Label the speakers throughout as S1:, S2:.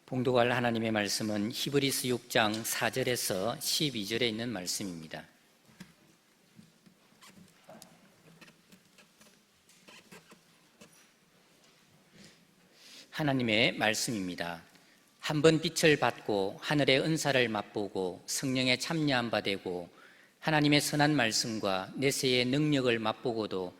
S1: 봉독할 하나님의 말씀은 히브리서 6장 4절에서 12절에 있는 말씀입니다. 하나님의 말씀입니다. 한번 빛을 받고 하늘의 은사를 맛보고 성령에 참여한 바 되고 하나님의 선한 말씀과 내세의 능력을 맛보고도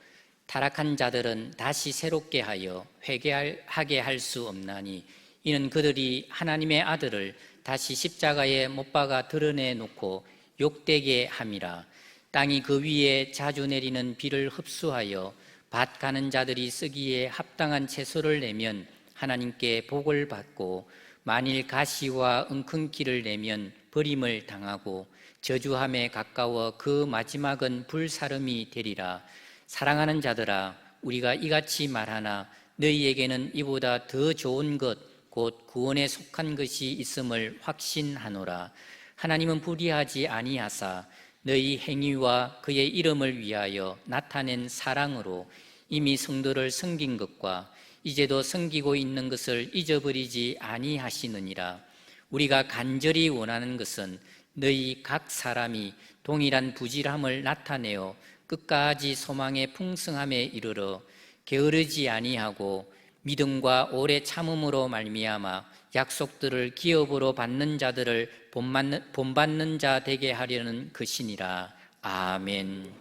S1: 타락한 자들은 다시 새롭게 하여 회개하게 할 수 없나니 이는 그들이 하나님의 아들을 다시 십자가에 못 박아 드러내놓고 욕되게 함이라. 땅이 그 위에 자주 내리는 비를 흡수하여 밭 가는 자들이 쓰기에 합당한 채소를 내면 하나님께 복을 받고 만일 가시와 은큰기를 내면 버림을 당하고 저주함에 가까워 그 마지막은 불사름이 되리라. 사랑하는 자들아, 우리가 이같이 말하나 너희에게는 이보다 더 좋은 것 곧 구원에 속한 것이 있음을 확신하노라. 하나님은 불의하지 아니하사 너희 행위와 그의 이름을 위하여 나타낸 사랑으로 이미 성도를 섬긴 것과 이제도 섬기고 있는 것을 잊어버리지 아니하시느니라. 우리가 간절히 원하는 것은 너희 각 사람이 동일한 부질함을 나타내어 끝까지 소망의 풍성함에 이르러 게으르지 아니하고 믿음과 오래 참음으로 말미암아 약속들을 기업으로 받는 자들을 본받는 자 되게 하려는 것이니라. 아멘.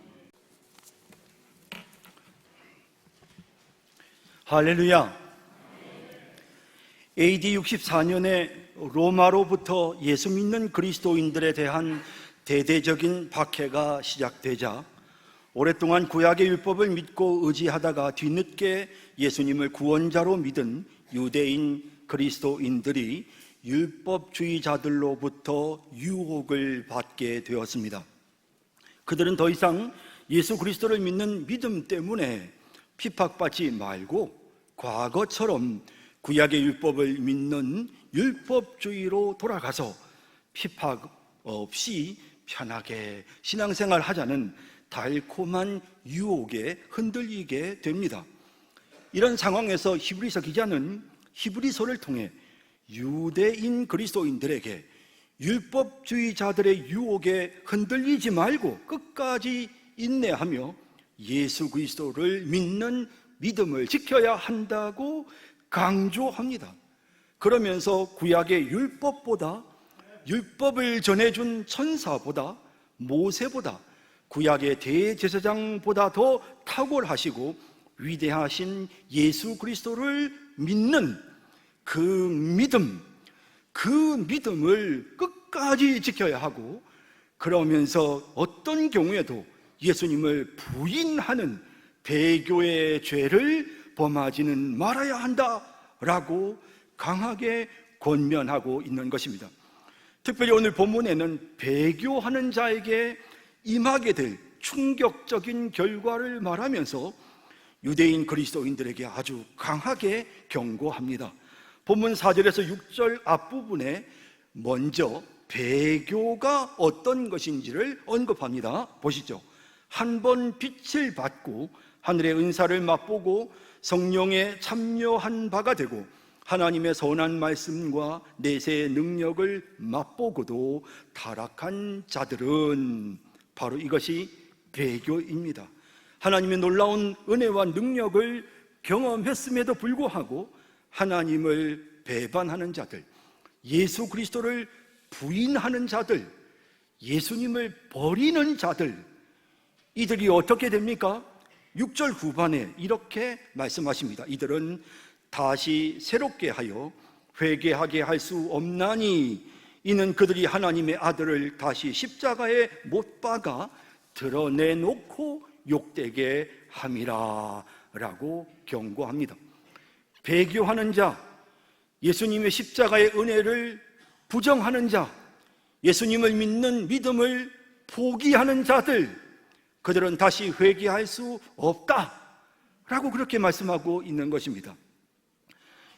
S2: 할렐루야. AD 64년에 로마로부터 예수 믿는 그리스도인들에 대한 대대적인 박해가 시작되자 오랫동안 구약의 율법을 믿고 의지하다가 뒤늦게 예수님을 구원자로 믿은 유대인 그리스도인들이 율법주의자들로부터 유혹을 받게 되었습니다. 그들은 더 이상 예수 그리스도를 믿는 믿음 때문에 핍박받지 말고 과거처럼 구약의 율법을 믿는 율법주의로 돌아가서 핍박 없이 편하게 신앙생활 하자는 달콤한 유혹에 흔들리게 됩니다. 이런 상황에서 히브리서 기자는 히브리서를 통해 유대인 그리스도인들에게 율법주의자들의 유혹에 흔들리지 말고 끝까지 인내하며 예수 그리스도를 믿는 믿음을 지켜야 한다고 강조합니다. 그러면서 구약의 율법보다, 율법을 전해준 천사보다, 모세보다, 구약의 대제사장보다 더 탁월하시고 위대하신 예수 그리스도를 믿는 그 믿음을 끝까지 지켜야 하고, 그러면서 어떤 경우에도 예수님을 부인하는 배교의 죄를 범하지는 말아야 한다라고 강하게 권면하고 있는 것입니다. 특별히 오늘 본문에는 배교하는 자에게 임하게 될 충격적인 결과를 말하면서 유대인 그리스도인들에게 아주 강하게 경고합니다. 본문 4절에서 6절 앞부분에 먼저 배교가 어떤 것인지를 언급합니다. 보시죠. 한 번 빛을 받고 하늘의 은사를 맛보고 성령에 참여한 바가 되고 하나님의 선한 말씀과 내세의 능력을 맛보고도 타락한 자들은, 바로 이것이 배교입니다. 하나님의 놀라운 은혜와 능력을 경험했음에도 불구하고 하나님을 배반하는 자들, 예수 그리스도를 부인하는 자들, 예수님을 버리는 자들, 이들이 어떻게 됩니까? 6절 후반에 이렇게 말씀하십니다. 이들은 다시 새롭게 하여 회개하게 할 수 없나니 이는 그들이 하나님의 아들을 다시 십자가에 못 박아 드러내놓고 욕되게 함이라 라고 경고합니다. 배교하는 자, 예수님의 십자가의 은혜를 부정하는 자, 예수님을 믿는 믿음을 포기하는 자들, 그들은 다시 회개할 수 없다라고 그렇게 말씀하고 있는 것입니다.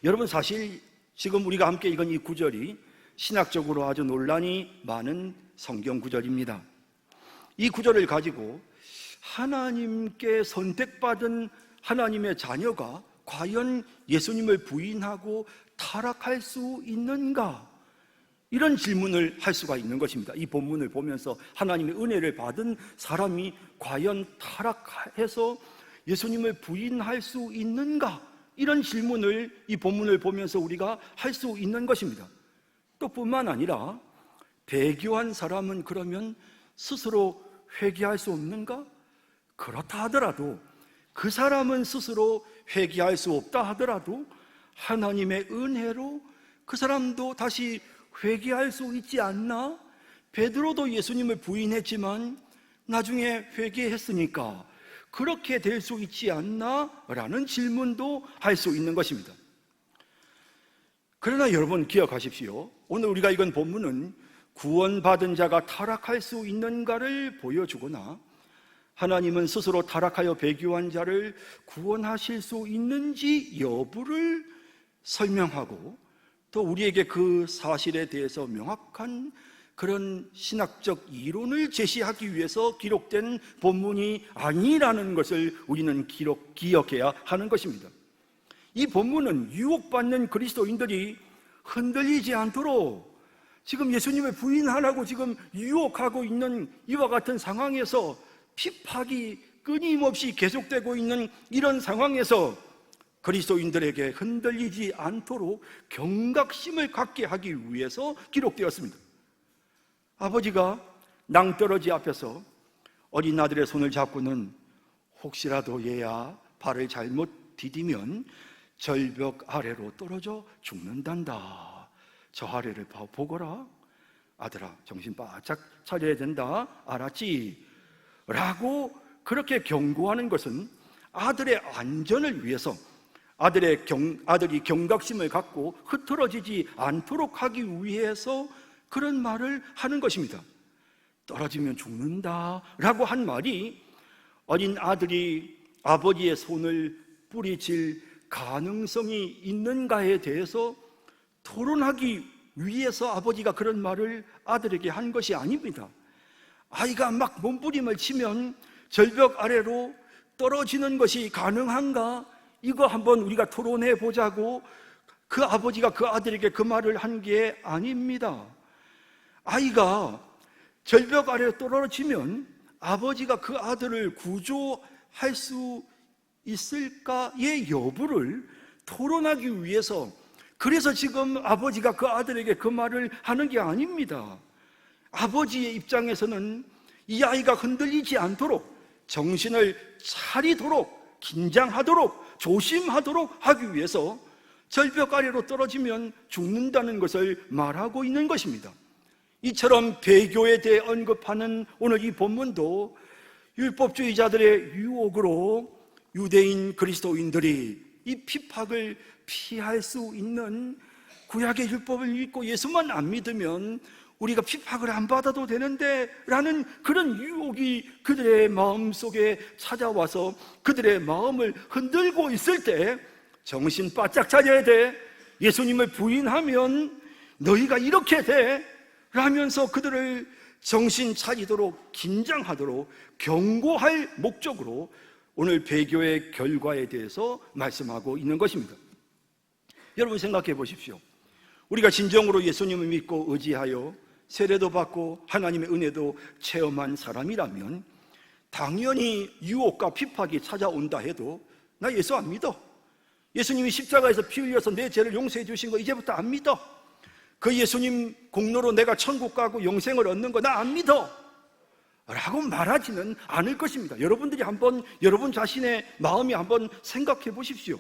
S2: 여러분, 사실 지금 우리가 함께 읽은 이 구절이 신학적으로 아주 논란이 많은 성경 구절입니다. 이 구절을 가지고 하나님께 선택받은 하나님의 자녀가 과연 예수님을 부인하고 타락할 수 있는가? 이런 질문을 할 수가 있는 것입니다. 이 본문을 보면서 하나님의 은혜를 받은 사람이 과연 타락해서 예수님을 부인할 수 있는가? 이런 질문을 이 본문을 보면서 우리가 할 수 있는 것입니다. 또 뿐만 아니라 배교한 사람은 그러면 스스로 회개할 수 없는가? 그렇다 하더라도, 그 사람은 스스로 회개할 수 없다 하더라도 하나님의 은혜로 그 사람도 다시 회개할 수 있지 않나? 베드로도 예수님을 부인했지만 나중에 회개했으니까 그렇게 될 수 있지 않나? 라는 질문도 할 수 있는 것입니다. 그러나 여러분 기억하십시오. 오늘 우리가 읽은 본문은 구원받은 자가 타락할 수 있는가를 보여주거나 하나님은 스스로 타락하여 배교한 자를 구원하실 수 있는지 여부를 설명하고, 또 우리에게 그 사실에 대해서 명확한 그런 신학적 이론을 제시하기 위해서 기록된 본문이 아니라는 것을 우리는 기억해야 하는 것입니다. 이 본문은 유혹받는 그리스도인들이 흔들리지 않도록 지금 예수님을 부인하라고 지금 유혹하고 있는 이와 같은 상황에서, 핍박이 끊임없이 계속되고 있는 이런 상황에서 그리스도인들에게 흔들리지 않도록 경각심을 갖게 하기 위해서 기록되었습니다. 아버지가 낭떠러지 앞에서 어린 아들의 손을 잡고는 혹시라도 얘야 발을 잘못 디디면 절벽 아래로 떨어져 죽는단다. 저 아래를 보거라. 아들아, 정신 바짝 차려야 된다. 알았지? 라고 그렇게 경고하는 것은 아들의 안전을 위해서, 아들이 경각심을 갖고 흐트러지지 않도록 하기 위해서 그런 말을 하는 것입니다. 떨어지면 죽는다 라고 한 말이 어린 아들이 아버지의 손을 뿌리칠 가능성이 있는가에 대해서 토론하기 위해서 아버지가 그런 말을 아들에게 한 것이 아닙니다. 아이가 막 몸부림을 치면 절벽 아래로 떨어지는 것이 가능한가? 이거 한번 우리가 토론해 보자고 그 아버지가 그 아들에게 그 말을 한 게 아닙니다. 아이가 절벽 아래로 떨어지면 아버지가 그 아들을 구조할 수 있을까의 여부를 토론하기 위해서, 그래서 지금 아버지가 그 아들에게 그 말을 하는 게 아닙니다. 아버지의 입장에서는 이 아이가 흔들리지 않도록 정신을 차리도록, 긴장하도록, 조심하도록 하기 위해서 절벽 아래로 떨어지면 죽는다는 것을 말하고 있는 것입니다. 이처럼 배교에 대해 언급하는 오늘 이 본문도 율법주의자들의 유혹으로 유대인 그리스도인들이 이 핍박을 피할 수 있는, 구약의 율법을 믿고 예수만 안 믿으면 우리가 핍박을 안 받아도 되는데 라는 그런 유혹이 그들의 마음속에 찾아와서 그들의 마음을 흔들고 있을 때 정신 바짝 차려야 돼. 예수님을 부인하면 너희가 이렇게 돼. 라면서 그들을 정신 차리도록, 긴장하도록 경고할 목적으로 오늘 배교의 결과에 대해서 말씀하고 있는 것입니다. 여러분 생각해 보십시오. 우리가 진정으로 예수님을 믿고 의지하여 세례도 받고 하나님의 은혜도 체험한 사람이라면 당연히 유혹과 핍박이 찾아온다 해도 나 예수 안 믿어. 예수님이 십자가에서 피 흘려서 내 죄를 용서해 주신 거 이제부터 안 믿어. 그 예수님 공로로 내가 천국 가고 영생을 얻는 거 나 안 믿어 라고 말하지는 않을 것입니다. 여러분들이 한번 여러분 자신의 마음이 한번 생각해 보십시오.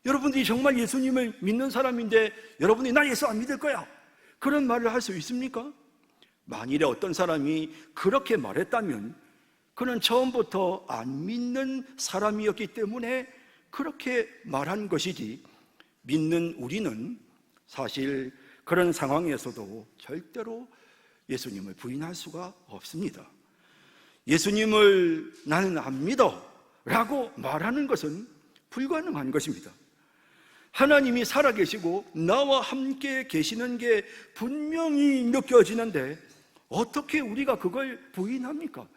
S2: 여러분들이 정말 예수님을 믿는 사람인데 여러분이 나 예수 안 믿을 거야 그런 말을 할 수 있습니까? 만일에 어떤 사람이 그렇게 말했다면 그는 처음부터 안 믿는 사람이었기 때문에 그렇게 말한 것이지, 믿는 우리는 사실 그런 상황에서도 절대로 예수님을 부인할 수가 없습니다. 예수님을 나는 안 믿어 라고 말하는 것은 불가능한 것입니다. 하나님이 살아계시고 나와 함께 계시는 게 분명히 느껴지는데 어떻게 우리가 그걸 부인합니까?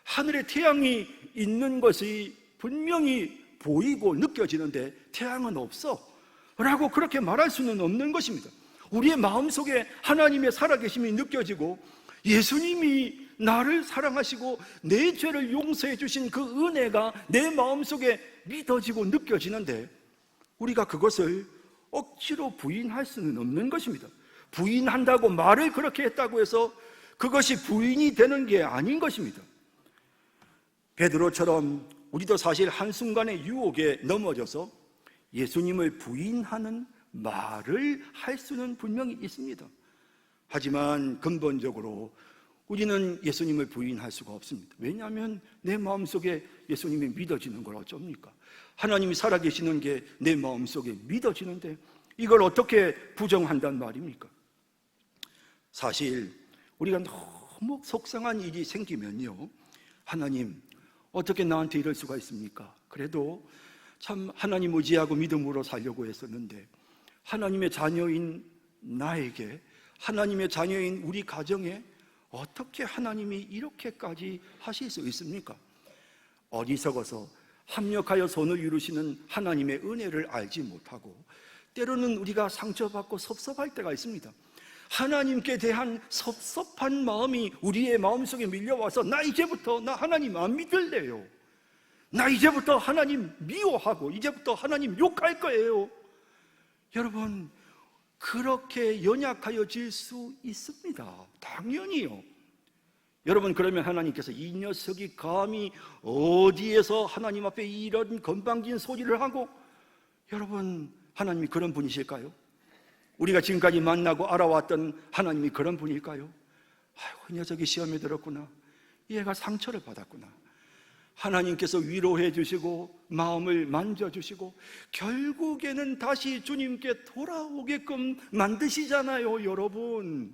S2: 하늘에 태양이 있는 것이 분명히 보이고 느껴지는데 태양은 없어 라고 그렇게 말할 수는 없는 것입니다. 우리의 마음속에 하나님의 살아계심이 느껴지고 예수님이 나를 사랑하시고 내 죄를 용서해 주신 그 은혜가 내 마음속에 믿어지고 느껴지는데 우리가 그것을 억지로 부인할 수는 없는 것입니다. 부인한다고 말을 그렇게 했다고 해서 그것이 부인이 되는 게 아닌 것입니다. 베드로처럼 우리도 사실 한순간의 유혹에 넘어져서 예수님을 부인하는 말을 할 수는 분명히 있습니다. 하지만 근본적으로 우리는 예수님을 부인할 수가 없습니다. 왜냐하면 내 마음속에 예수님이 믿어지는 걸 어쩝니까? 하나님이 살아계시는 게 내 마음속에 믿어지는데 이걸 어떻게 부정한단 말입니까? 사실 우리가 너무 속상한 일이 생기면요, 하나님 어떻게 나한테 이럴 수가 있습니까? 그래도 참 하나님 의지하고 믿음으로 살려고 했었는데 하나님의 자녀인 나에게, 하나님의 자녀인 우리 가정에 어떻게 하나님이 이렇게까지 하실 수 있습니까? 어리석어서 합력하여 손을 이루시는 하나님의 은혜를 알지 못하고 때로는 우리가 상처받고 섭섭할 때가 있습니다. 하나님께 대한 섭섭한 마음이 우리의 마음속에 밀려와서 나 이제부터 나 하나님 안 믿을래요, 나 이제부터 하나님 미워하고 이제부터 하나님 욕할 거예요. 여러분, 그렇게 연약하여질 수 있습니다. 당연히요. 여러분, 그러면 하나님께서 이 녀석이 감히 어디에서 하나님 앞에 이런 건방진 소리를 하고, 여러분, 하나님이 그런 분이실까요? 우리가 지금까지 만나고 알아왔던 하나님이 그런 분일까요? 아이고, 이 녀석이 시험에 들었구나, 얘가 상처를 받았구나. 하나님께서 위로해 주시고 마음을 만져주시고 결국에는 다시 주님께 돌아오게끔 만드시잖아요. 여러분,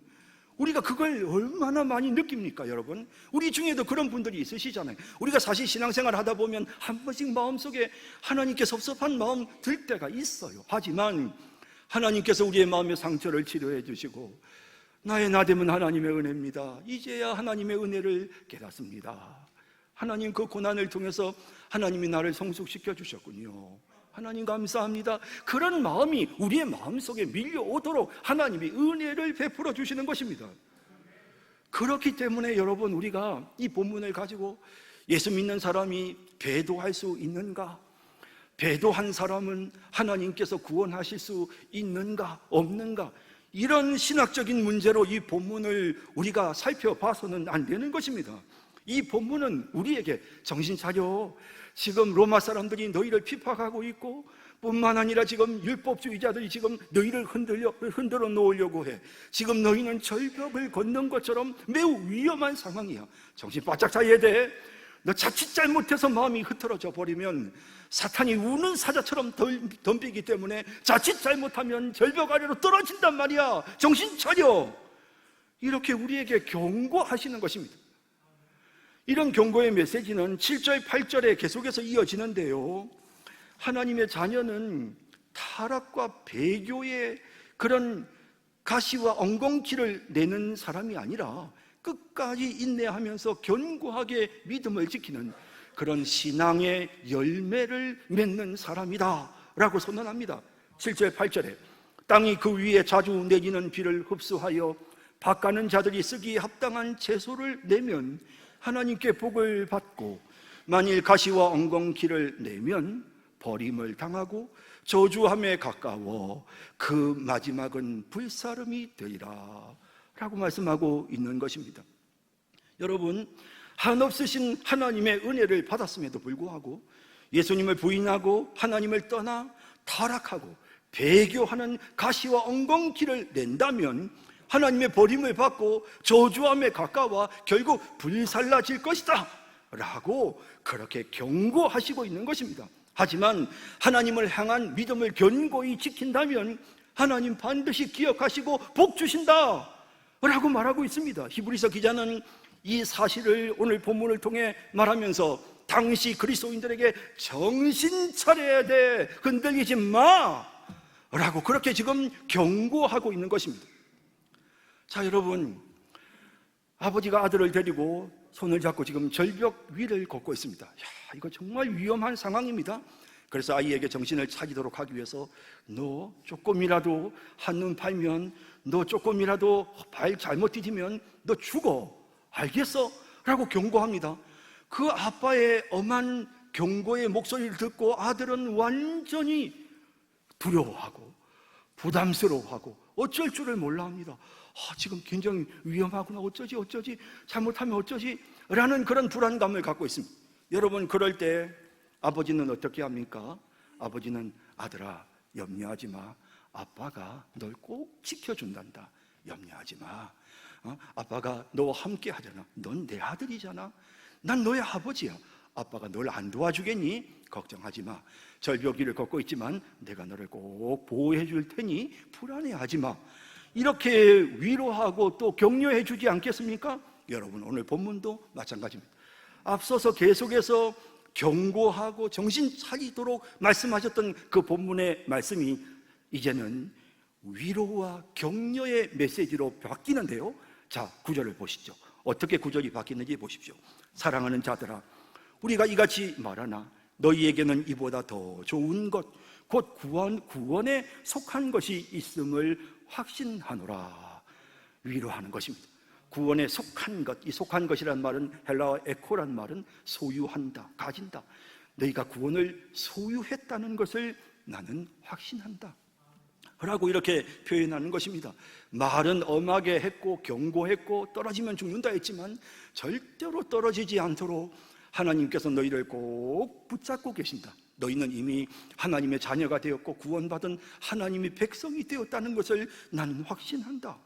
S2: 우리가 그걸 얼마나 많이 느낍니까? 여러분, 우리 중에도 그런 분들이 있으시잖아요. 우리가 사실 신앙생활 하다 보면 한 번씩 마음속에 하나님께 섭섭한 마음 들 때가 있어요. 하지만 하나님께서 우리의 마음의 상처를 치료해 주시고 나의 나됨은 하나님의 은혜입니다. 이제야 하나님의 은혜를 깨닫습니다. 하나님 그 고난을 통해서 하나님이 나를 성숙시켜 주셨군요. 하나님 감사합니다. 그런 마음이 우리의 마음속에 밀려오도록 하나님이 은혜를 베풀어 주시는 것입니다. 그렇기 때문에 여러분, 우리가 이 본문을 가지고 예수 믿는 사람이 배도할 수 있는가? 배도한 사람은 하나님께서 구원하실 수 있는가 없는가? 이런 신학적인 문제로 이 본문을 우리가 살펴봐서는 안 되는 것입니다. 이 본문은 우리에게 정신 차려, 지금 로마 사람들이 너희를 핍박하고 있고 뿐만 아니라 지금 율법주의자들이 지금 너희를 흔들어 놓으려고 해. 지금 너희는 절벽을 걷는 것처럼 매우 위험한 상황이야. 정신 바짝 차려야 돼. 너 자칫 잘못해서 마음이 흐트러져 버리면 사탄이 우는 사자처럼 덤비기 때문에 자칫 잘못하면 절벽 아래로 떨어진단 말이야. 정신 차려. 이렇게 우리에게 경고하시는 것입니다. 이런 경고의 메시지는 7절, 8절에 계속해서 이어지는데요, 하나님의 자녀는 타락과 배교의 그런 가시와 엉겅퀴를 내는 사람이 아니라 끝까지 인내하면서 견고하게 믿음을 지키는 그런 신앙의 열매를 맺는 사람이다 라고 선언합니다. 7절, 8절에 땅이 그 위에 자주 내리는 비를 흡수하여 밭가는 자들이 쓰기에 합당한 채소를 내면 하나님께 복을 받고, 만일 가시와 엉겅퀴를 내면 버림을 당하고 저주함에 가까워 그 마지막은 불사름이 되리라 라고 말씀하고 있는 것입니다. 여러분, 한없으신 하나님의 은혜를 받았음에도 불구하고 예수님을 부인하고 하나님을 떠나 타락하고 배교하는 가시와 엉겅퀴를 낸다면 하나님의 버림을 받고 저주함에 가까워 결국 불살라질 것이다 라고 그렇게 경고하시고 있는 것입니다. 하지만 하나님을 향한 믿음을 견고히 지킨다면 하나님 반드시 기억하시고 복 주신다 라고 말하고 있습니다. 히브리서 기자는 이 사실을 오늘 본문을 통해 말하면서 당시 그리스도인들에게 정신 차려야 돼, 흔들리지 마 라고 그렇게 지금 경고하고 있는 것입니다. 자, 여러분, 아버지가 아들을 데리고 손을 잡고 지금 절벽 위를 걷고 있습니다. 이거 정말 위험한 상황입니다. 그래서 아이에게 정신을 차리도록 하기 위해서 너 조금이라도 한눈 팔면, 너 조금이라도 발 잘못 디디면 너 죽어, 알겠어? 라고 경고합니다. 그 아빠의 엄한 경고의 목소리를 듣고 아들은 완전히 두려워하고 부담스러워하고 어쩔 줄을 몰라 합니다. 지금 굉장히 위험하구나, 어쩌지 잘못하면 어쩌지? 라는 그런 불안감을 갖고 있습니다. 여러분, 그럴 때 아버지는 어떻게 합니까? 아버지는 아들아, 염려하지 마, 아빠가 널 꼭 지켜준단다, 염려하지 마, 아빠가 너와 함께 하잖아, 넌 내 아들이잖아, 난 너의 아버지야, 아빠가 널 안 도와주겠니? 걱정하지 마, 절벽 위를 걷고 있지만 내가 너를 꼭 보호해 줄 테니 불안해하지 마, 이렇게 위로하고 또 격려해 주지 않겠습니까? 여러분, 오늘 본문도 마찬가지입니다. 앞서서 계속해서 경고하고 정신 차리도록 말씀하셨던 그 본문의 말씀이 이제는 위로와 격려의 메시지로 바뀌는데요. 자, 9절을 보시죠. 어떻게 9절이 바뀌는지 보십시오. 사랑하는 자들아, 우리가 이같이 말하나 너희에게는 이보다 더 좋은 것, 곧 구원에 속한 것이 있음을 확신하노라. 위로하는 것입니다. 구원에 속한 것, 이 속한 것이란 말은 헬라어 에코란 말은 소유한다, 가진다. 너희가 구원을 소유했다는 것을 나는 확신한다 라고 이렇게 표현하는 것입니다. 말은 엄하게 했고 경고했고 떨어지면 죽는다 했지만 절대로 떨어지지 않도록 하나님께서 너희를 꼭 붙잡고 계신다. 너희는 이미 하나님의 자녀가 되었고 구원받은 하나님의 백성이 되었다는 것을 나는 확신한다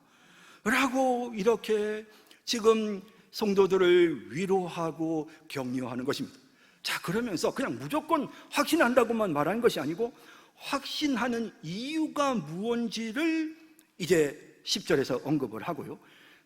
S2: 라고 이렇게 지금 성도들을 위로하고 격려하는 것입니다. 자, 그러면서 그냥 무조건 확신한다고만 말하는 것이 아니고 확신하는 이유가 무엇인지를 이제 10절에서 언급을 하고요.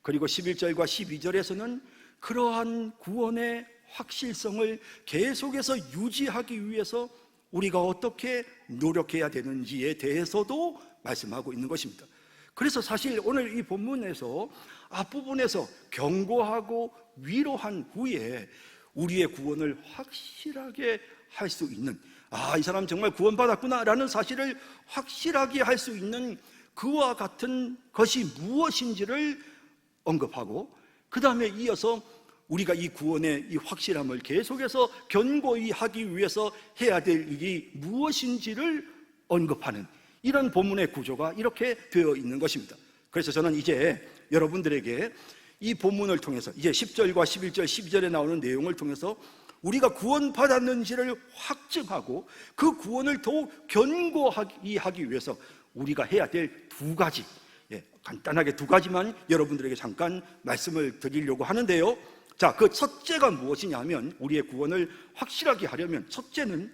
S2: 그리고 11절과 12절에서는 그러한 구원의 확실성을 계속해서 유지하기 위해서 우리가 어떻게 노력해야 되는지에 대해서도 말씀하고 있는 것입니다. 그래서 사실 오늘 이 본문에서 앞부분에서 경고하고 위로한 후에 우리의 구원을 확실하게 할 수 있는, 이 사람 정말 구원받았구나 라는 사실을 확실하게 할 수 있는 그와 같은 것이 무엇인지를 언급하고, 그 다음에 이어서 우리가 이 구원의 이 확실함을 계속해서 견고히 하기 위해서 해야 될 일이 무엇인지를 언급하는 이런 본문의 구조가 이렇게 되어 있는 것입니다. 그래서 저는 이제 여러분들에게 이 본문을 통해서 이제 10절과 11절, 12절에 나오는 내용을 통해서 우리가 구원받았는지를 확증하고 그 구원을 더욱 견고하게 하기 위해서 우리가 해야 될 두 가지, 간단하게 두 가지만 여러분들에게 잠깐 말씀을 드리려고 하는데요. 자, 그 첫째가 무엇이냐 하면, 우리의 구원을 확실하게 하려면 첫째는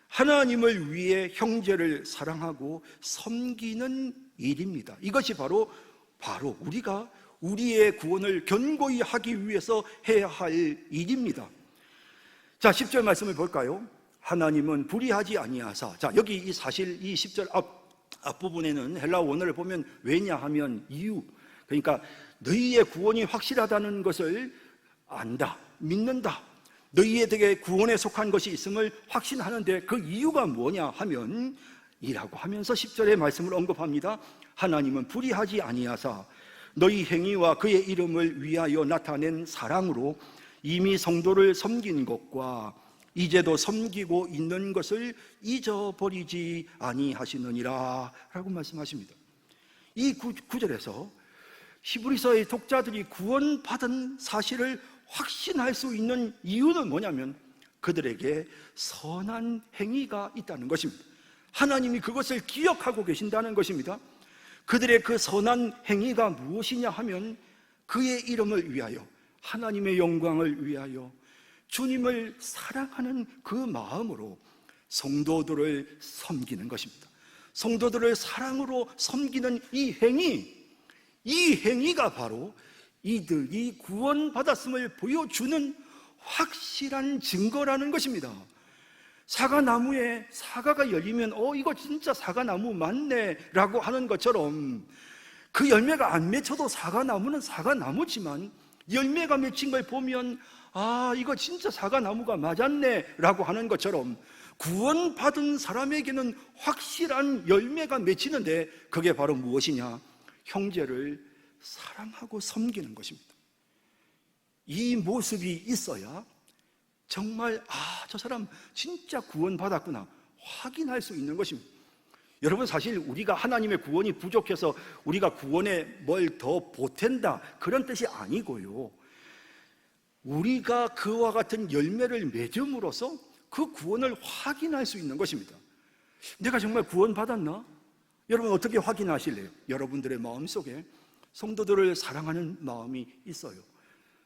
S2: 하나님을 위해 형제를 사랑하고 섬기는 일입니다. 이것이 바로 우리가 우리의 구원을 견고히 하기 위해서 해야 할 일입니다. 자, 10절 말씀을 볼까요? 하나님은 불의하지 아니하사. 자, 여기 이 사실 이 10절 앞부분에는 헬라어 원어를 보면 왜냐하면 이유, 그러니까 너희의 구원이 확실하다는 것을 안다, 믿는다, 너희에게 구원에 속한 것이 있음을 확신하는데 그 이유가 뭐냐 하면 이라고 하면서 10절의 말씀을 언급합니다. 하나님은 불의하지 아니하사 너희 행위와 그의 이름을 위하여 나타낸 사랑으로 이미 성도를 섬긴 것과 이제도 섬기고 있는 것을 잊어버리지 아니하시느니라 라고 말씀하십니다. 이 구절에서 히브리서의 독자들이 구원받은 사실을 확신할 수 있는 이유는 뭐냐면 그들에게 선한 행위가 있다는 것입니다. 하나님이 그것을 기억하고 계신다는 것입니다. 그들의 그 선한 행위가 무엇이냐 하면 그의 이름을 위하여, 하나님의 영광을 위하여 주님을 사랑하는 그 마음으로 성도들을 섬기는 것입니다. 성도들을 사랑으로 섬기는 이 행위가 바로 이들이 구원받았음을 보여주는 확실한 증거라는 것입니다. 사과나무에 사과가 열리면 이거 진짜 사과나무 맞네 라고 하는 것처럼, 그 열매가 안 맺혀도 사과나무는 사과나무지만 열매가 맺힌 걸 보면 이거 진짜 사과나무가 맞았네 라고 하는 것처럼 구원받은 사람에게는 확실한 열매가 맺히는데 그게 바로 무엇이냐? 형제를 사랑하고 섬기는 것입니다. 이 모습이 있어야 정말 저 사람 진짜 구원받았구나 확인할 수 있는 것입니다. 여러분, 사실 우리가 하나님의 구원이 부족해서 우리가 구원에 뭘 더 보탠다 그런 뜻이 아니고요, 우리가 그와 같은 열매를 맺음으로써 그 구원을 확인할 수 있는 것입니다. 내가 정말 구원받았나? 여러분, 어떻게 확인하실래요? 여러분들의 마음속에 성도들을 사랑하는 마음이 있어요.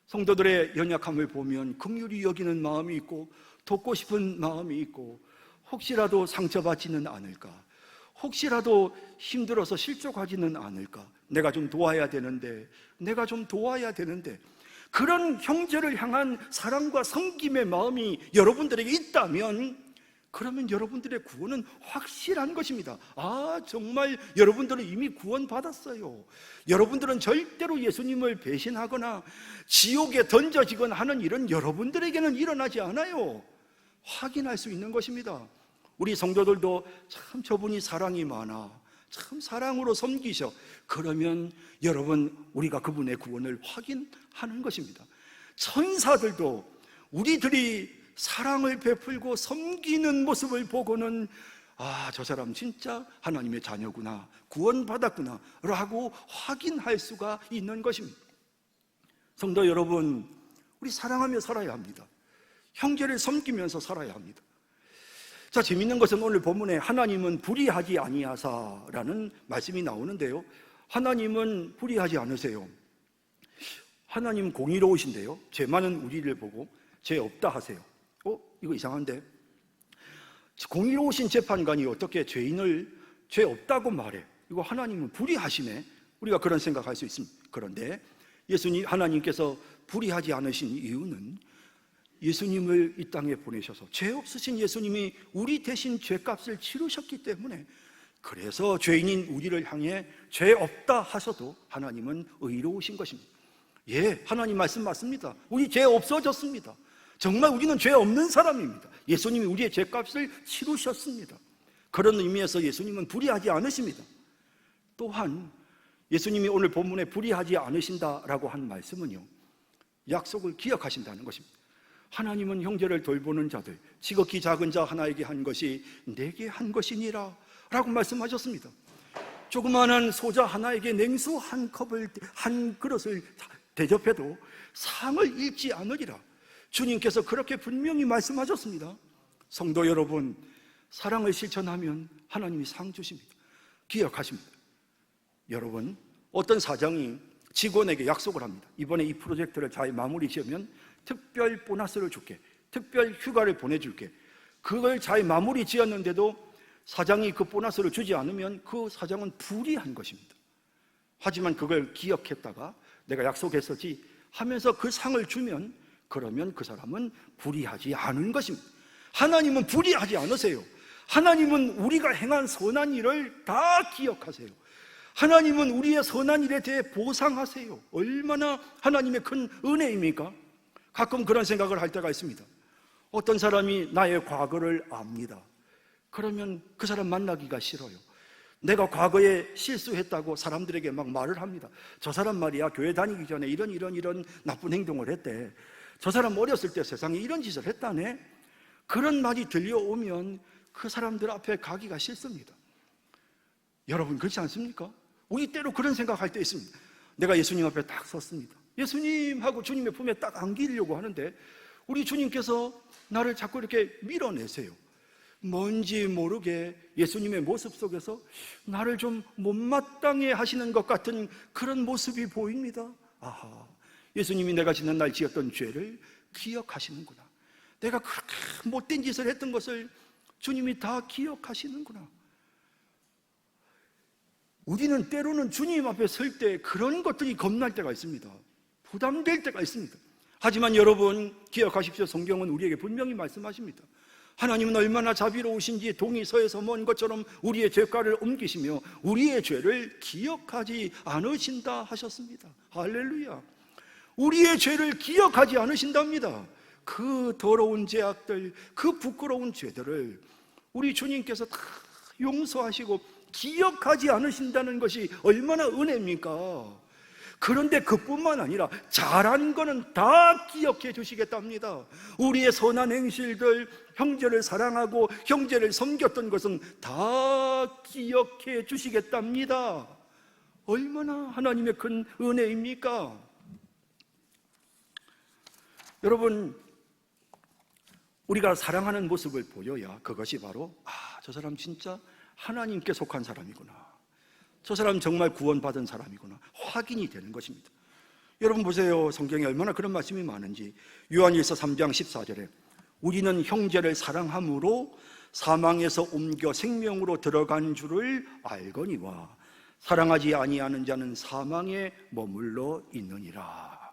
S2: 성도들의 연약함을 보면 긍휼히 여기는 마음이 있고 돕고 싶은 마음이 있고, 혹시라도 상처받지는 않을까, 혹시라도 힘들어서 실족하지는 않을까, 내가 좀 도와야 되는데 그런 형제를 향한 사랑과 섬김의 마음이 여러분들에게 있다면 그러면 여러분들의 구원은 확실한 것입니다. 정말 여러분들은 이미 구원받았어요. 여러분들은 절대로 예수님을 배신하거나 지옥에 던져지거나 하는 일은 여러분들에게는 일어나지 않아요. 확인할 수 있는 것입니다. 우리 성도들도 참 저분이 사랑이 많아, 참 사랑으로 섬기셔. 그러면 여러분, 우리가 그분의 구원을 확인하는 것입니다. 천사들도 우리들이 사랑을 베풀고 섬기는 모습을 보고는 저 사람 진짜 하나님의 자녀구나, 구원받았구나 라고 확인할 수가 있는 것입니다. 성도 여러분, 우리 사랑하며 살아야 합니다. 형제를 섬기면서 살아야 합니다. 자, 재밌는 것은 오늘 본문에 하나님은 불의하지 아니하사라는 말씀이 나오는데요, 하나님은 불의하지 않으세요. 하나님 공의로우신데요, 죄 많은 우리를 보고 죄 없다 하세요. 이거 이상한데? 공의로우신 재판관이 어떻게 죄인을 죄 없다고 말해? 이거 하나님은 불의하시네. 우리가 그런 생각할 수 있습니다. 그런데 하나님께서 불의하지 않으신 이유는 예수님을 이 땅에 보내셔서 죄 없으신 예수님이 우리 대신 죄값을 치르셨기 때문에, 그래서 죄인인 우리를 향해 죄 없다 하셔도 하나님은 의로우신 것입니다. 하나님 말씀 맞습니다. 우리 죄 없어졌습니다. 정말 우리는 죄 없는 사람입니다. 예수님이 우리의 죄값을 치르셨습니다. 그런 의미에서 예수님은 불의하지 않으십니다. 또한 예수님이 오늘 본문에 불의하지 않으신다라고 한 말씀은요, 약속을 기억하신다는 것입니다. 하나님은 형제를 돌보는 자들, 지극히 작은 자 하나에게 한 것이 내게 한 것이니라 라고 말씀하셨습니다. 조그마한 소자 하나에게 냉수 한 그릇을 대접해도 상을 잃지 않으리라, 주님께서 그렇게 분명히 말씀하셨습니다. 성도 여러분, 사랑을 실천하면 하나님이 상 주십니다. 기억하십니다. 여러분, 어떤 사장이 직원에게 약속을 합니다. 이번에 이 프로젝트를 잘 마무리 지으면 특별 보너스를 줄게, 특별 휴가를 보내줄게. 그걸 잘 마무리 지었는데도 사장이 그 보너스를 주지 않으면 그 사장은 불의한 것입니다. 하지만 그걸 기억했다가 내가 약속했었지 하면서 그 상을 주면, 그러면 그 사람은 불의하지 않은 것입니다. 하나님은 불의하지 않으세요. 하나님은 우리가 행한 선한 일을 다 기억하세요. 하나님은 우리의 선한 일에 대해 보상하세요. 얼마나 하나님의 큰 은혜입니까? 가끔 그런 생각을 할 때가 있습니다. 어떤 사람이 나의 과거를 압니다. 그러면 그 사람 만나기가 싫어요. 내가 과거에 실수했다고 사람들에게 막 말을 합니다. 저 사람 말이야, 교회 다니기 전에 이런 나쁜 행동을 했대. 저 사람 어렸을 때 세상에 이런 짓을 했다네. 그런 말이 들려오면 그 사람들 앞에 가기가 싫습니다. 여러분, 그렇지 않습니까? 우리 때로 그런 생각할 때 있습니다. 내가 예수님 앞에 딱 섰습니다. 예수님하고 주님의 품에 딱 안기려고 하는데 우리 주님께서 나를 자꾸 이렇게 밀어내세요. 뭔지 모르게 예수님의 모습 속에서 나를 좀 못마땅해 하시는 것 같은 그런 모습이 보입니다. 예수님이 내가 지난날 지었던 죄를 기억하시는구나. 내가 그렇게 못된 짓을 했던 것을 주님이 다 기억하시는구나. 우리는 때로는 주님 앞에 설 때 그런 것들이 겁날 때가 있습니다. 부담될 때가 있습니다. 하지만 여러분, 기억하십시오. 성경은 우리에게 분명히 말씀하십니다. 하나님은 얼마나 자비로우신지 동이 서에서 먼 것처럼 우리의 죄가를 옮기시며 우리의 죄를 기억하지 않으신다 하셨습니다. 할렐루야. 우리의 죄를 기억하지 않으신답니다. 그 더러운 죄악들, 그 부끄러운 죄들을 우리 주님께서 다 용서하시고 기억하지 않으신다는 것이 얼마나 은혜입니까? 그런데 그뿐만 아니라 잘한 거는 다 기억해 주시겠답니다. 우리의 선한 행실들, 형제를 사랑하고 형제를 섬겼던 것은 다 기억해 주시겠답니다. 얼마나 하나님의 큰 은혜입니까? 여러분, 우리가 사랑하는 모습을 보여야 그것이 바로 저 사람 진짜 하나님께 속한 사람이구나, 저 사람 정말 구원받은 사람이구나 확인이 되는 것입니다. 여러분 보세요, 성경에 얼마나 그런 말씀이 많은지. 요한일서 3장 14절에 우리는 형제를 사랑함으로 사망에서 옮겨 생명으로 들어간 줄을 알거니와 사랑하지 아니하는 자는 사망에 머물러 있느니라.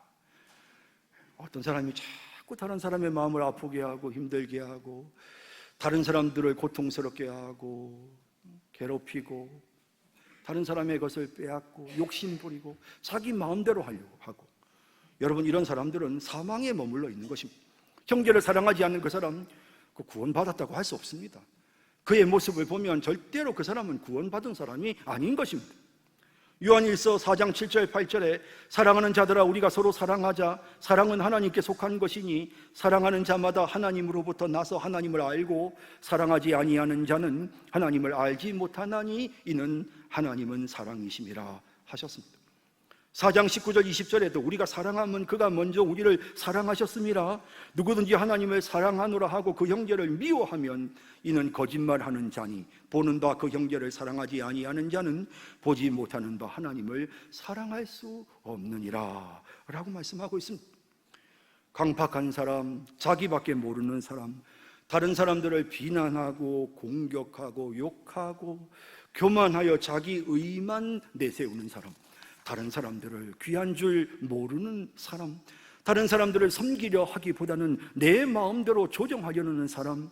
S2: 어떤 사람이 자꾸 다른 사람의 마음을 아프게 하고 힘들게 하고 다른 사람들을 고통스럽게 하고 괴롭히고 다른 사람의 것을 빼앗고 욕심 부리고 자기 마음대로 하려고 하고, 여러분 이런 사람들은 사망에 머물러 있는 것입니다. 형제를 사랑하지 않는 그 사람, 그 구원받았다고 할 수 없습니다. 그의 모습을 보면 절대로 그 사람은 구원받은 사람이 아닌 것입니다. 요한일서 4장 7절 8절에 사랑하는 자들아 우리가 서로 사랑하자. 사랑은 하나님께 속한 것이니 사랑하는 자마다 하나님으로부터 나서 하나님을 알고 사랑하지 아니하는 자는 하나님을 알지 못하나니 이는 하나님은 사랑이심이라 하셨습니다. 4장 19절 20절에도 우리가 사랑하면 그가 먼저 우리를 사랑하셨음이라. 누구든지 하나님을 사랑하노라 하고 그 형제를 미워하면 이는 거짓말하는 자니 보는 바 그 형제를 사랑하지 아니하는 자는 보지 못하는 바 하나님을 사랑할 수 없느니라 라고 말씀하고 있습니다. 강팍한 사람, 자기밖에 모르는 사람, 다른 사람들을 비난하고 공격하고 욕하고 교만하여 자기 의만 내세우는 사람, 다른 사람들을 귀한 줄 모르는 사람, 다른 사람들을 섬기려 하기보다는 내 마음대로 조정하려는 하는 사람,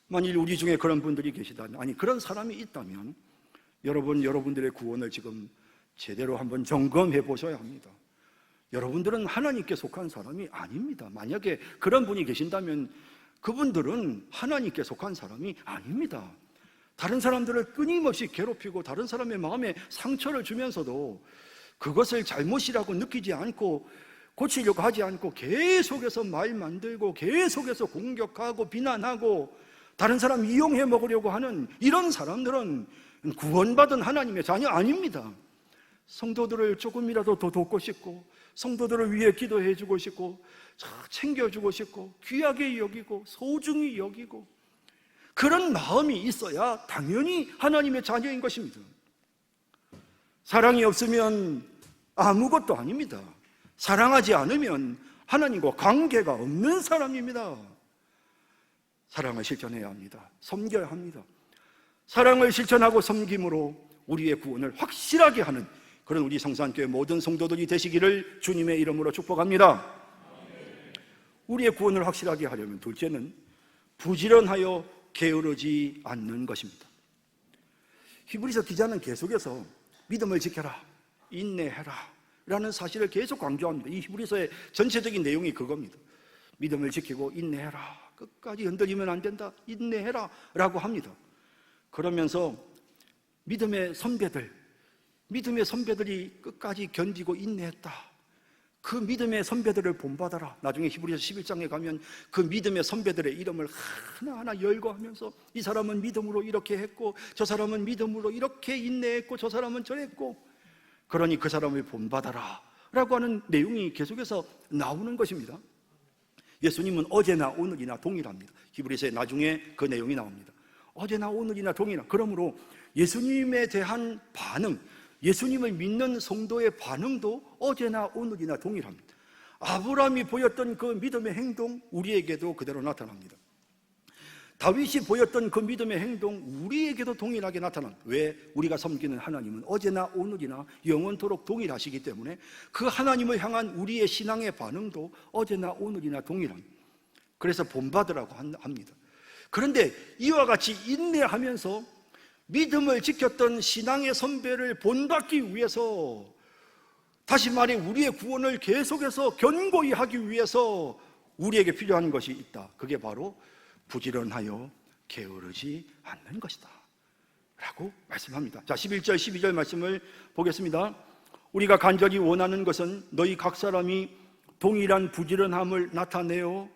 S2: 만일 우리 중에 그런 분들이 계시다면, 아니 그런 사람이 있다면 여러분들의 구원을 지금 제대로 한번 점검해 보셔야 합니다. 여러분들은 하나님께 속한 사람이 아닙니다. 만약에 그런 분이 계신다면 그분들은 하나님께 속한 사람이 아닙니다. 다른 사람들을 끊임없이 괴롭히고 다른 사람의 마음에 상처를 주면서도 그것을 잘못이라고 느끼지 않고 고치려고 하지 않고 계속해서 말 만들고 계속해서 공격하고 비난하고 다른 사람 이용해 먹으려고 하는 이런 사람들은 구원받은 하나님의 자녀 아닙니다. 성도들을 조금이라도 더 돕고 싶고 성도들을 위해 기도해 주고 싶고 챙겨주고 싶고 귀하게 여기고 소중히 여기고 그런 마음이 있어야 당연히 하나님의 자녀인 것입니다. 사랑이 없으면 아무것도 아닙니다. 사랑하지 않으면 하나님과 관계가 없는 사람입니다. 사랑을 실천해야 합니다. 섬겨야 합니다. 사랑을 실천하고 섬김으로 우리의 구원을 확실하게 하는 그런 우리 성산교회 모든 성도들이 되시기를 주님의 이름으로 축복합니다. 우리의 구원을 확실하게 하려면 둘째는 부지런하여 게으르지 않는 것입니다. 히브리서 기자는 계속해서 믿음을 지켜라, 인내해라 라는 사실을 계속 강조합니다. 이 히브리서의 전체적인 내용이 그겁니다. 믿음을 지키고 인내해라, 끝까지 흔들리면 안 된다, 인내해라 라고 합니다. 그러면서 믿음의 선배들이 끝까지 견디고 인내했다, 그 믿음의 선배들을 본받아라. 나중에 히브리서 11장에 가면 그 믿음의 선배들의 이름을 하나하나 열거하면서 이 사람은 믿음으로 이렇게 했고 저 사람은 믿음으로 이렇게 인내했고 저 사람은 저랬고, 그러니 그 사람을 본받아라 라고 하는 내용이 계속해서 나오는 것입니다. 예수님은 어제나 오늘이나 동일합니다. 히브리서에 나중에 그 내용이 나옵니다. 어제나 오늘이나 동일하. 그러므로 예수님에 대한 반응, 예수님을 믿는 성도의 반응도 어제나 오늘이나 동일합니다. 아브라함이 보였던 그 믿음의 행동, 우리에게도 그대로 나타납니다. 다윗이 보였던 그 믿음의 행동, 우리에게도 동일하게 나타납니다. 왜? 우리가 섬기는 하나님은 어제나 오늘이나 영원토록 동일하시기 때문에 그 하나님을 향한 우리의 신앙의 반응도 어제나 오늘이나 동일합니다. 그래서 본받으라고 합니다. 그런데 이와 같이 인내하면서 믿음을 지켰던 신앙의 선배를 본받기 위해서, 다시 말해 우리의 구원을 계속해서 견고히 하기 위해서 우리에게 필요한 것이 있다. 그게 바로 부지런하여 게으르지 않는 것이다 라고 말씀합니다. 자, 11절 12절 말씀을 보겠습니다. 우리가 간절히 원하는 것은 너희 각 사람이 동일한 부지런함을 나타내어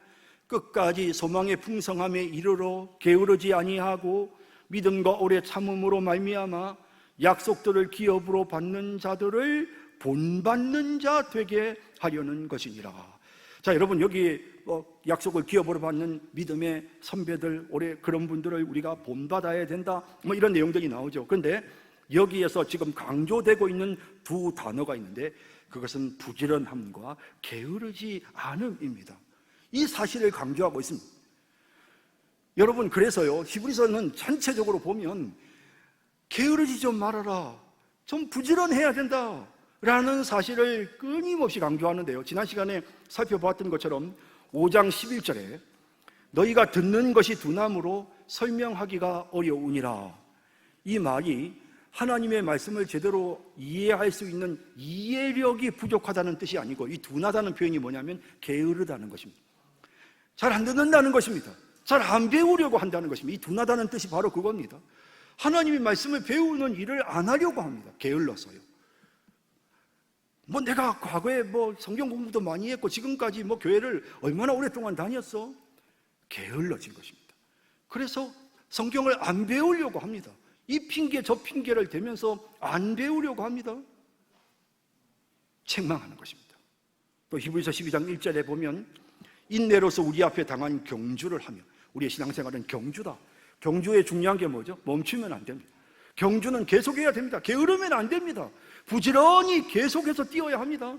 S2: 끝까지 소망의 풍성함에 이르러 게으르지 아니하고 믿음과 오래 참음으로 말미암아 약속들을 기업으로 받는 자들을 본받는 자 되게 하려는 것이니라. 자, 여러분, 여기 약속을 기업으로 받는 믿음의 선배들, 올해 그런 분들을 우리가 본받아야 된다, 이런 내용들이 나오죠. 그런데 여기에서 지금 강조되고 있는 두 단어가 있는데 그것은 부지런함과 게으르지 않음입니다. 이 사실을 강조하고 있습니다. 여러분, 그래서요, 히브리서는 전체적으로 보면 게으르지 좀 말아라, 좀 부지런해야 된다 라는 사실을 끊임없이 강조하는데요, 지난 시간에 살펴봤던 것처럼 5장 11절에 너희가 듣는 것이 두나무로 설명하기가 어려우니라, 이 말이 하나님의 말씀을 제대로 이해할 수 있는 이해력이 부족하다는 뜻이 아니고, 이 둔하다는 표현이 뭐냐면 게으르다는 것입니다. 잘 안 듣는다는 것입니다. 잘 안 배우려고 한다는 것입니다. 이 둔하다는 뜻이 바로 그겁니다. 하나님의 말씀을 배우는 일을 안 하려고 합니다. 게을러서요. 내가 과거에 성경 공부도 많이 했고 지금까지 교회를 얼마나 오랫동안 다녔어? 게을러진 것입니다. 그래서 성경을 안 배우려고 합니다. 이 핑계 저 핑계를 대면서 안 배우려고 합니다. 책망하는 것입니다. 또 히브리서 12장 1절에 보면 인내로서 우리 앞에 당한 경주를 하며, 우리의 신앙생활은 경주다. 경주의 중요한 게 뭐죠? 멈추면 안 됩니다. 경주는 계속해야 됩니다. 게으르면 안 됩니다. 부지런히 계속해서 뛰어야 합니다.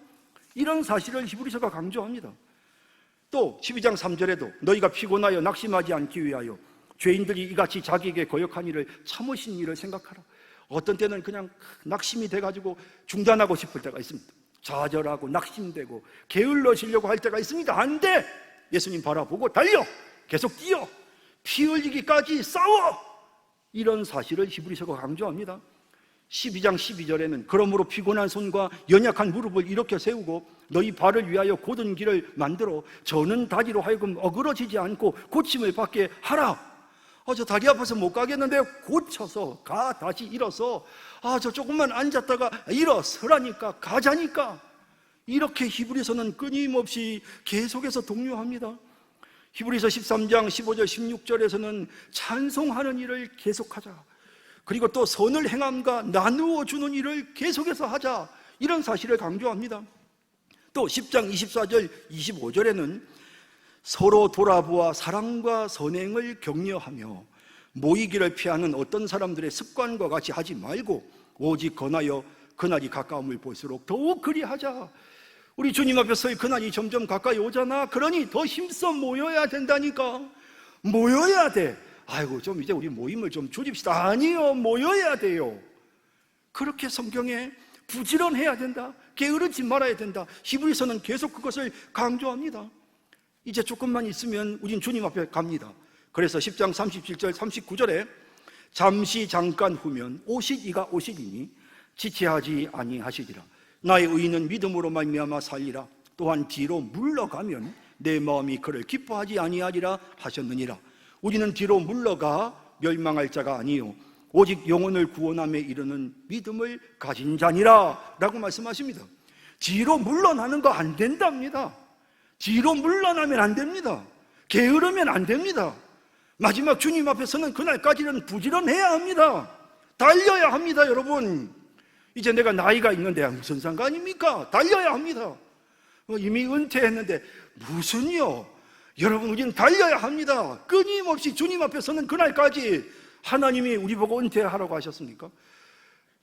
S2: 이런 사실을 히브리서가 강조합니다. 또 12장 3절에도 너희가 피곤하여 낙심하지 않기 위하여 죄인들이 이같이 자기에게 거역한 일을 참으신 일을 생각하라. 어떤 때는 그냥 낙심이 돼가지고 중단하고 싶을 때가 있습니다. 좌절하고 낙심되고 게을러지려고 할 때가 있습니다. 안 돼! 예수님 바라보고 달려! 계속 뛰어! 피 흘리기까지 싸워! 이런 사실을 히브리서가 강조합니다. 12장 12절에는 그러므로 피곤한 손과 연약한 무릎을 일으켜 세우고 너희 발을 위하여 곧은 길을 만들어 저는 다리로 하여금 어그러지지 않고 고침을 받게 하라. 저 다리 아파서 못 가겠는데 고쳐서 가. 다시 일어서. 저 조금만 앉았다가 일어서라니까, 가자니까. 이렇게 히브리서는 끊임없이 계속해서 독려합니다. 히브리서 13장 15절 16절에서는 찬송하는 일을 계속하자, 그리고 또 선을 행함과 나누어 주는 일을 계속해서 하자, 이런 사실을 강조합니다. 또 10장 24절 25절에는 서로 돌아보아 사랑과 선행을 격려하며 모이기를 피하는 어떤 사람들의 습관과 같이 하지 말고 오직 권하여 그날이 가까움을 볼수록 더욱 그리하자. 우리 주님 앞에서의 그날이 점점 가까이 오잖아. 그러니 더 힘써 모여야 된다니까. 모여야 돼. 아이고, 좀 이제 우리 모임을 좀 줄입시다. 아니요, 모여야 돼요. 그렇게 성경에 부지런해야 된다, 게으르지 말아야 된다, 히브리서는 계속 그것을 강조합니다. 이제 조금만 있으면 우린 주님 앞에 갑니다. 그래서 10장 37절 39절에 잠시 잠깐 후면 오시리가 오시리니 지체하지 아니하시리라. 나의 의인은 믿음으로 말미암아 살리라. 또한 뒤로 물러가면 내 마음이 그를 기뻐하지 아니하리라 하셨느니라. 우리는 뒤로 물러가 멸망할 자가 아니요 오직 영혼을 구원함에 이르는 믿음을 가진 자니라 라고 말씀하십니다. 뒤로 물러나는 거 안 된답니다. 뒤로 물러나면 안 됩니다. 게으르면 안 됩니다. 마지막 주님 앞에서는 그날까지는 부지런해야 합니다. 달려야 합니다. 여러분, 이제 내가 나이가 있는데 무슨 상관입니까? 달려야 합니다. 이미 은퇴했는데 무슨요? 여러분, 우리는 달려야 합니다. 끊임없이 주님 앞에서는 그날까지. 하나님이 우리 보고 은퇴하라고 하셨습니까?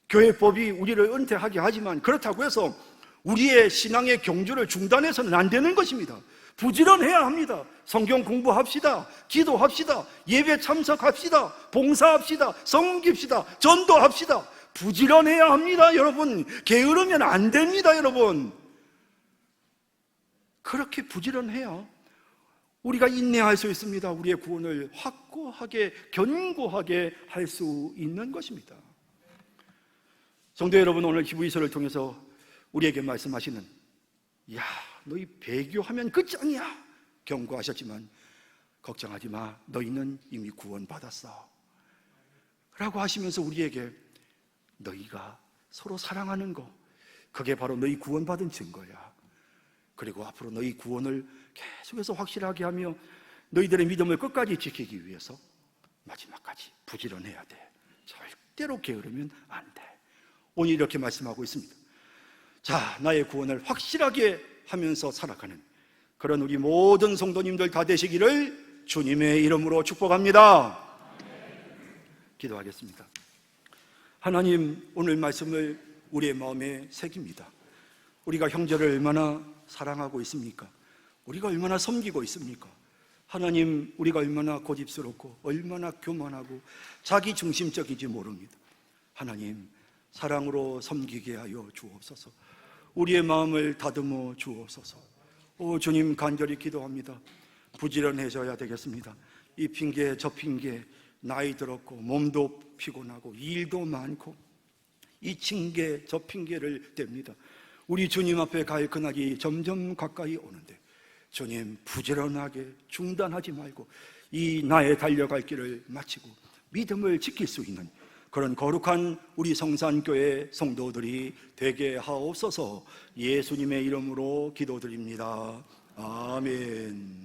S2: 교회법이 우리를 은퇴하게 하지만 그렇다고 해서 우리의 신앙의 경주를 중단해서는 안 되는 것입니다. 부지런해야 합니다. 성경 공부합시다. 기도합시다. 예배 참석합시다. 봉사합시다. 섬깁시다. 전도합시다. 부지런해야 합니다. 여러분, 게으르면 안 됩니다. 여러분, 그렇게 부지런해야 우리가 인내할 수 있습니다. 우리의 구원을 확고하게, 견고하게 할 수 있는 것입니다. 성도 여러분, 오늘 히브리서를 통해서 우리에게 말씀하시는, 야, 너희 배교하면 끝장이야, 경고하셨지만 걱정하지 마, 너희는 이미 구원받았어 라고 하시면서 우리에게 너희가 서로 사랑하는 거, 그게 바로 너희 구원받은 증거야. 그리고 앞으로 너희 구원을 계속해서 확실하게 하며 너희들의 믿음을 끝까지 지키기 위해서 마지막까지 부지런해야 돼. 절대로 게으르면 안 돼. 오늘 이렇게 말씀하고 있습니다. 자, 나의 구원을 확실하게 하면서 살아가는 그런 우리 모든 성도님들 다 되시기를 주님의 이름으로 축복합니다. 기도하겠습니다. 하나님, 오늘 말씀을 우리의 마음에 새깁니다. 우리가 형제를 얼마나 사랑하고 있습니까? 우리가 얼마나 섬기고 있습니까? 하나님, 우리가 얼마나 고집스럽고 얼마나 교만하고 자기 중심적인지 모릅니다. 하나님, 사랑으로 섬기게 하여 주옵소서. 우리의 마음을 다듬어 주옵소서. 오 주님, 간절히 기도합니다. 부지런해져야 되겠습니다. 이 핑계 저 핑계, 나이 들었고 몸도 피곤하고 일도 많고 이 핑계 저 핑계를 댑니다. 우리 주님 앞에 갈 그날이 점점 가까이 오는데 주님, 부지런하게 중단하지 말고 이 나의 달려갈 길을 마치고 믿음을 지킬 수 있는 그런 거룩한 우리 성산교회 성도들이 되게 하옵소서. 예수님의 이름으로 기도드립니다. 아멘.